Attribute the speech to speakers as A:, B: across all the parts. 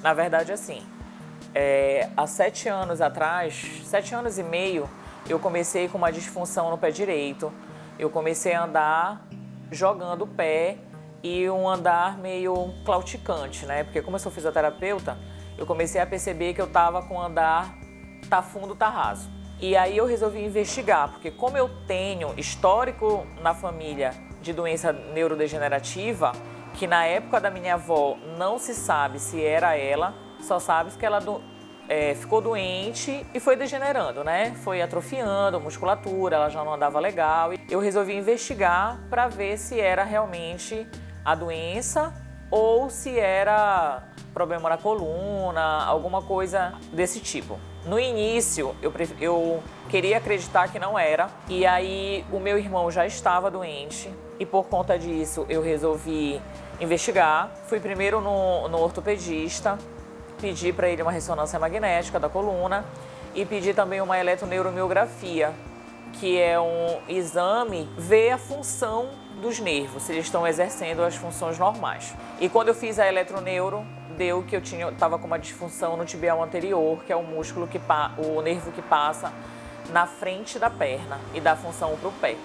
A: Na verdade, assim, há 7 anos atrás, 7 anos e meio, eu comecei com uma disfunção no pé direito. Eu comecei a andar jogando o pé e um andar meio claudicante, né? Porque como eu sou fisioterapeuta, eu comecei a perceber que eu tava com o andar tá fundo, tá raso. E aí eu resolvi investigar, porque como eu tenho histórico na família de doença neurodegenerativa, que na época da minha avó não se sabe se era ela, só sabe que ela ficou doente e foi degenerando, né? Foi atrofiando a musculatura, ela já não andava legal. Eu resolvi investigar para ver se era realmente a doença ou se era problema na coluna, alguma coisa desse tipo. No início, eu queria acreditar que não era, e aí o meu irmão já estava doente, e por conta disso eu resolvi investigar. Fui primeiro no ortopedista, pedi para ele uma ressonância magnética da coluna e pedi também uma eletroneuromiografia, que é um exame, ver a função dos nervos, se eles estão exercendo as funções normais. E quando eu fiz a eletroneuro, deu que eu estava com uma disfunção no tibial anterior, que é o músculo o nervo que passa na frente da perna e dá função para o pé.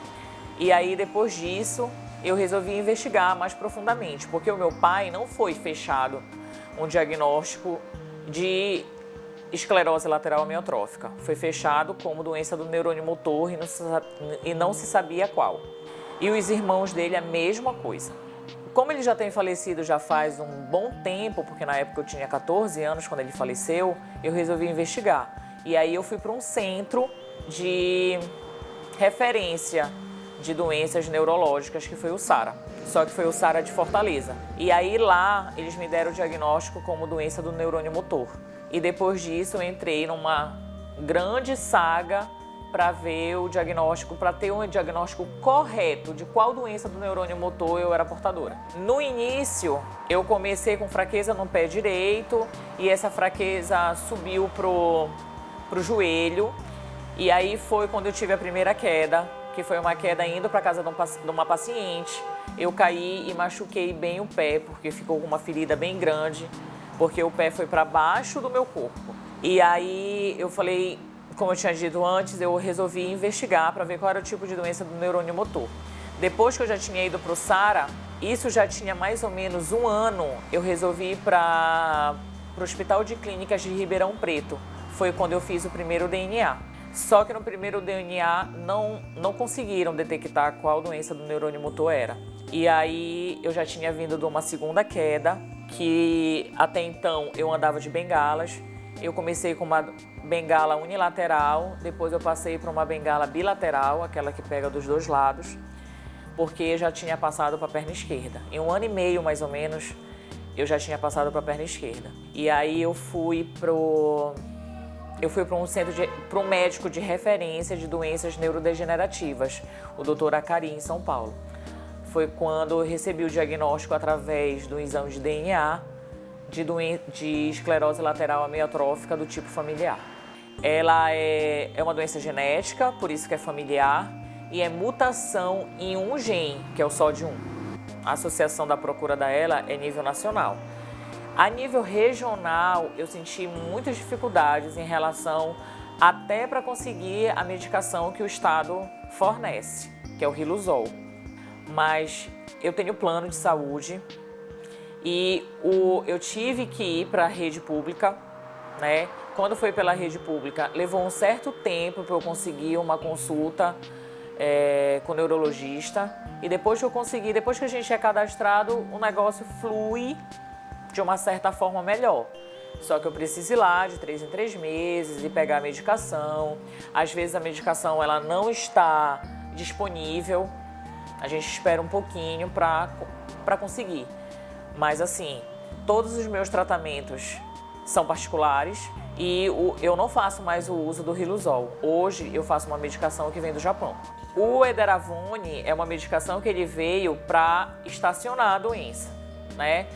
A: E aí depois disso eu resolvi investigar mais profundamente, porque o meu pai não foi fechado um diagnóstico de esclerose lateral amiotrófica. Foi fechado como doença do neurônio motor e não se sabia qual. E os irmãos dele a mesma coisa. Como ele já tem falecido já faz um bom tempo, porque na época eu tinha 14 anos quando ele faleceu, eu resolvi investigar. E aí eu fui para um centro de referência de doenças neurológicas, que foi o SARA. Só que foi o SARA de Fortaleza. E aí lá eles me deram o diagnóstico como doença do neurônio motor. E depois disso eu entrei numa grande saga para ver o diagnóstico, para ter um diagnóstico correto de qual doença do neurônio motor eu era portadora. No início, eu comecei com fraqueza no pé direito e essa fraqueza subiu pro joelho. E aí foi quando eu tive a primeira queda, que foi uma queda indo para casa de uma paciente. Eu caí e machuquei bem o pé, porque ficou com uma ferida bem grande, porque o pé foi para baixo do meu corpo. E aí eu falei, como eu tinha dito antes, eu resolvi investigar para ver qual era o tipo de doença do neurônio motor. Depois que eu já tinha ido para o SARA, isso já tinha mais ou menos um ano, eu resolvi ir para o Hospital de Clínicas de Ribeirão Preto. Foi quando eu fiz o primeiro DNA. Só que no primeiro DNA não conseguiram detectar qual doença do neurônio motor era. E aí eu já tinha vindo de uma segunda queda, que até então eu andava de bengalas. Eu comecei com uma bengala unilateral, depois eu passei para uma bengala bilateral, aquela que pega dos dois lados, porque eu já tinha passado para a perna esquerda. Em 1 ano e meio, mais ou menos, eu já tinha passado para a perna esquerda. E aí eu fui para um médico de referência de doenças neurodegenerativas, o Dr. Acari, em São Paulo. Foi quando eu recebi o diagnóstico através do exame de DNA de esclerose lateral amiotrófica do tipo familiar. Ela é uma doença genética, por isso que é familiar, e é mutação em um gene, que é o SOD1. A associação da procura dela é nível nacional. A nível regional, eu senti muitas dificuldades em relação até para conseguir a medicação que o Estado fornece, que é o Riluzol. Mas eu tenho plano de saúde e eu tive que ir para a rede pública, né? Quando foi pela rede pública, levou um certo tempo para eu conseguir uma consulta com o neurologista. E depois que eu consegui, depois que a gente é cadastrado, o negócio flui de uma certa forma melhor. Só que eu preciso ir lá de 3 em 3 meses e pegar a medicação. Às vezes a medicação ela não está disponível. A gente espera um pouquinho para conseguir. Mas assim, todos os meus tratamentos são particulares e eu não faço mais o uso do Riluzol. Hoje eu faço uma medicação que vem do Japão. O Edaravone é uma medicação que ele veio para estacionar a doença, né?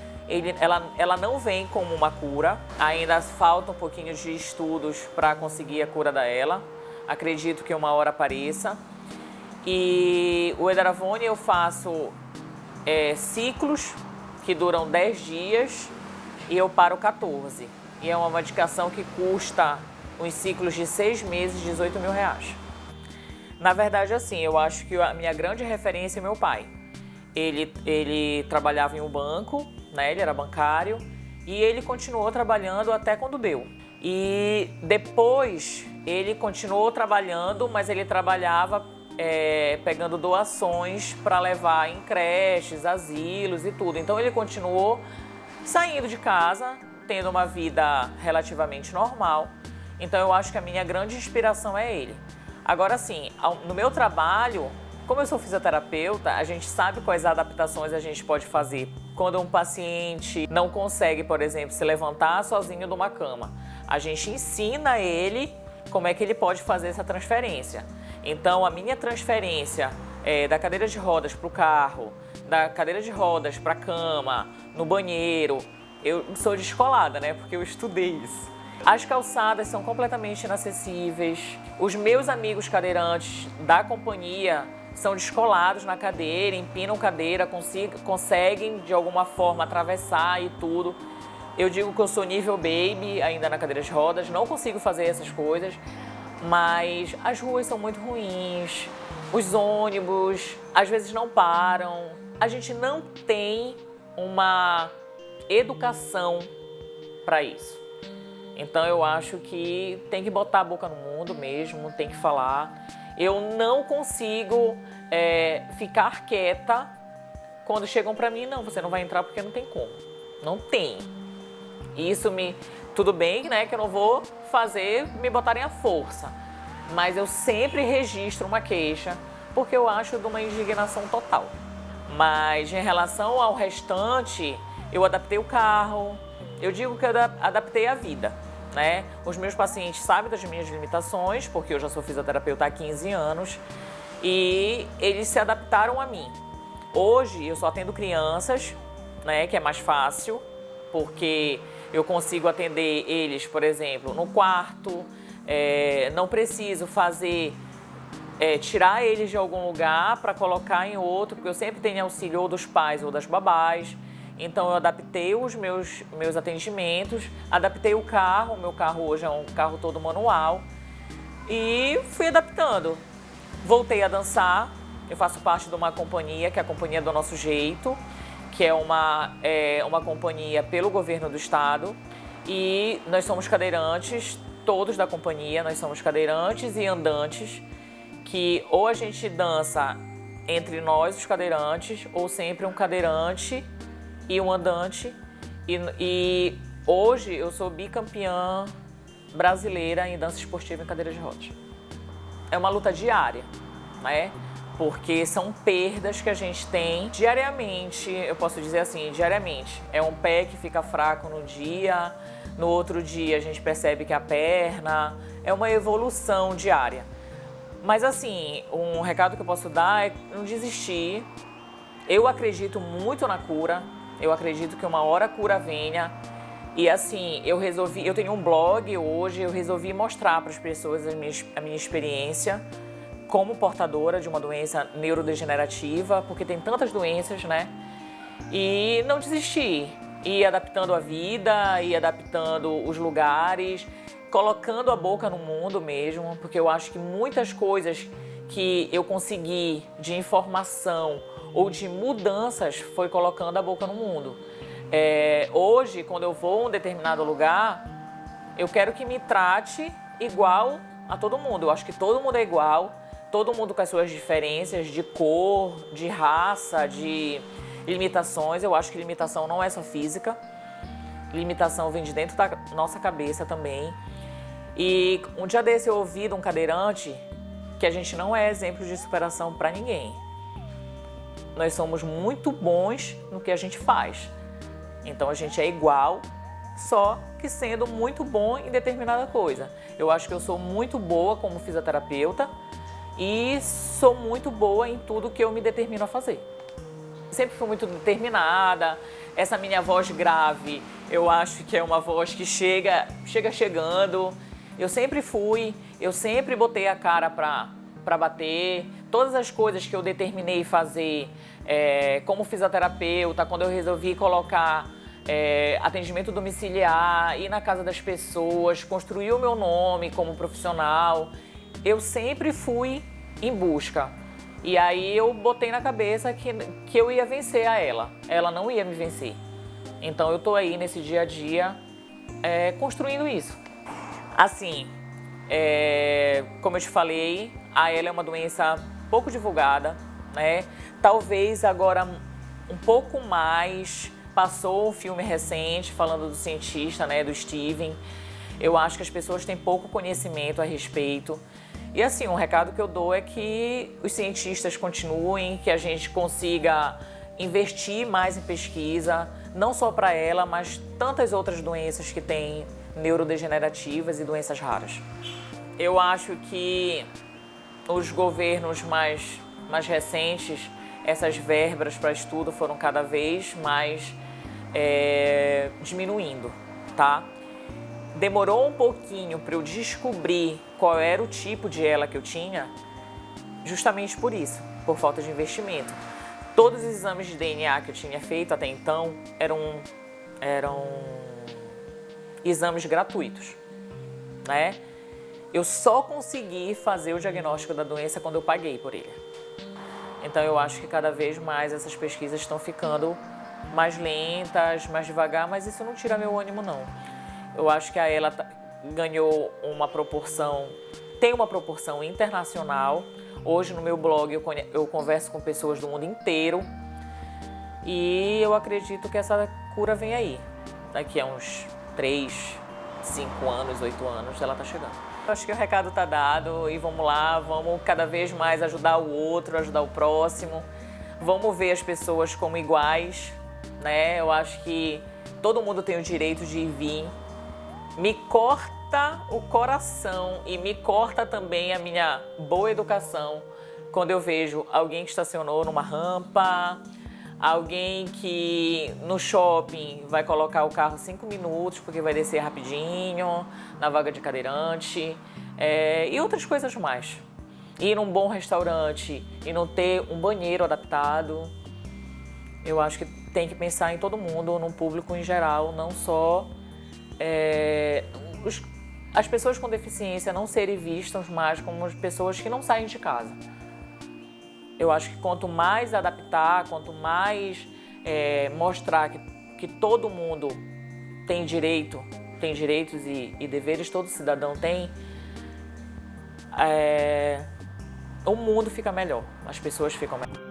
A: Ela não vem como uma cura, ainda falta um pouquinho de estudos para conseguir a cura dela. Acredito que uma hora apareça. E o Edaravone eu faço ciclos que duram 10 dias e eu paro 14. E é uma medicação que custa uns ciclos de 6 meses, R$18 mil. Na verdade, assim, eu acho que a minha grande referência é meu pai. Ele trabalhava em um banco, né? Ele era bancário e ele continuou trabalhando até quando deu. E depois ele continuou trabalhando, mas ele trabalhava pegando doações para levar em creches, asilos e tudo. Então ele continuou saindo de casa, tendo uma vida relativamente normal. Então eu acho que a minha grande inspiração é ele. Agora sim, no meu trabalho, como eu sou fisioterapeuta, a gente sabe quais adaptações a gente pode fazer. Quando um paciente não consegue, por exemplo, se levantar sozinho de uma cama, a gente ensina ele como é que ele pode fazer essa transferência. Então, a minha transferência da cadeira de rodas para o carro, da cadeira de rodas para a cama, no banheiro, eu sou descolada, né? Porque eu estudei isso. As calçadas são completamente inacessíveis. Os meus amigos cadeirantes da companhia são descolados na cadeira, empinam cadeira, conseguem de alguma forma atravessar e tudo. Eu digo que eu sou nível baby ainda na cadeira de rodas, não consigo fazer essas coisas, mas as ruas são muito ruins, os ônibus às vezes não param, a gente não tem uma educação para isso. Então eu acho que tem que botar a boca no mundo mesmo, tem que falar. Eu não consigo ficar quieta quando chegam para mim, não, você não vai entrar porque não tem como. Não tem. Tudo bem, né, que eu não vou fazer me botarem à força, mas eu sempre registro uma queixa porque eu acho de uma indignação total. Mas em relação ao restante, eu adaptei o carro, eu digo que eu adaptei a vida, né? Os meus pacientes sabem das minhas limitações, porque eu já sou fisioterapeuta há 15 anos, e eles se adaptaram a mim. Hoje eu só atendo crianças, né, que é mais fácil, porque eu consigo atender eles, por exemplo, no quarto, não preciso tirar eles de algum lugar para colocar em outro, porque eu sempre tenho auxílio ou dos pais ou das babás. Então eu adaptei os meus atendimentos, adaptei o carro, meu carro hoje é um carro todo manual e fui adaptando. Voltei a dançar, eu faço parte de uma companhia, que é a Companhia do Nosso Jeito, que é uma companhia pelo governo do estado, e nós somos cadeirantes, todos da companhia, nós somos cadeirantes e andantes, que ou a gente dança entre nós, os cadeirantes, ou sempre um cadeirante e um andante, e hoje eu sou bicampeã brasileira em dança esportiva em cadeira de rodas. É uma luta diária, né? Porque são perdas que a gente tem diariamente, eu posso dizer assim, diariamente. É um pé que fica fraco no dia, no outro dia a gente percebe que a perna, é uma evolução diária. Mas assim, um recado que eu posso dar é não desistir. Eu acredito muito na cura, eu acredito que uma hora a cura venha. E assim, eu tenho um blog hoje, eu resolvi mostrar para as pessoas a minha experiência como portadora de uma doença neurodegenerativa, porque tem tantas doenças, né? E não desistir, ir adaptando a vida, ir adaptando os lugares, colocando a boca no mundo mesmo, porque eu acho que muitas coisas que eu consegui de informação ou de mudanças foi colocando a boca no mundo. Hoje, quando eu vou a um determinado lugar, eu quero que me trate igual a todo mundo. Eu acho que todo mundo é igual, todo mundo com as suas diferenças de cor, de raça, de limitações. Eu acho que limitação não é só física, limitação vem de dentro da nossa cabeça também. E um dia desse eu ouvi de um cadeirante que a gente não é exemplo de superação para ninguém. Nós somos muito bons no que a gente faz. Então a gente é igual, só que sendo muito bom em determinada coisa. Eu acho que eu sou muito boa como fisioterapeuta e sou muito boa em tudo que eu me determino a fazer. Sempre fui muito determinada. Essa minha voz grave, eu acho que é uma voz que chega chegando. Eu sempre botei a cara para bater. Todas as coisas que eu determinei fazer como fisioterapeuta, quando eu resolvi colocar atendimento domiciliar, ir na casa das pessoas, construir o meu nome como profissional. Eu sempre fui em busca. E aí eu botei na cabeça que eu ia vencer a ela. Ela não ia me vencer. Então eu tô aí nesse dia a dia construindo isso. Assim, como eu te falei, a ELA é uma doença pouco divulgada, né? Talvez agora um pouco mais. Passou um filme recente falando do cientista, né, do Steven. Eu acho que as pessoas têm pouco conhecimento a respeito. E assim, um recado que eu dou é que os cientistas continuem, que a gente consiga investir mais em pesquisa, não só para ela, mas tantas outras doenças que têm neurodegenerativas e doenças raras. Eu acho que os governos mais recentes, essas verbas para estudo foram cada vez mais diminuindo, tá? Demorou um pouquinho para eu descobrir qual era o tipo de ELA que eu tinha, justamente por isso, por falta de investimento. Todos os exames de DNA que eu tinha feito até então eram exames gratuitos, né? Eu só consegui fazer o diagnóstico da doença quando eu paguei por ele. Então eu acho que cada vez mais essas pesquisas estão ficando mais lentas, mais devagar, mas isso não tira meu ânimo não. Eu acho que a ELA ganhou uma proporção, tem uma proporção internacional. Hoje no meu blog eu converso com pessoas do mundo inteiro e eu acredito que essa cura vem aí. Daqui a uns 3, 5 anos, 8 anos ela tá chegando. Eu acho que o recado tá dado e vamos lá, vamos cada vez mais ajudar o outro, ajudar o próximo. Vamos ver as pessoas como iguais, né? Eu acho que todo mundo tem o direito de ir e vir. Me corta o coração e me corta também a minha boa educação quando eu vejo alguém que estacionou numa rampa, alguém que no shopping vai colocar o carro 5 minutos porque vai descer rapidinho, na vaga de cadeirante, e outras coisas mais. Ir num bom restaurante e não ter um banheiro adaptado. Eu acho que tem que pensar em todo mundo, no público em geral, não só as pessoas com deficiência não serem vistas mais como as pessoas que não saem de casa. Eu acho que quanto mais adaptar, quanto mais mostrar que todo mundo tem direitos e deveres, todo cidadão tem, o mundo fica melhor, as pessoas ficam melhor.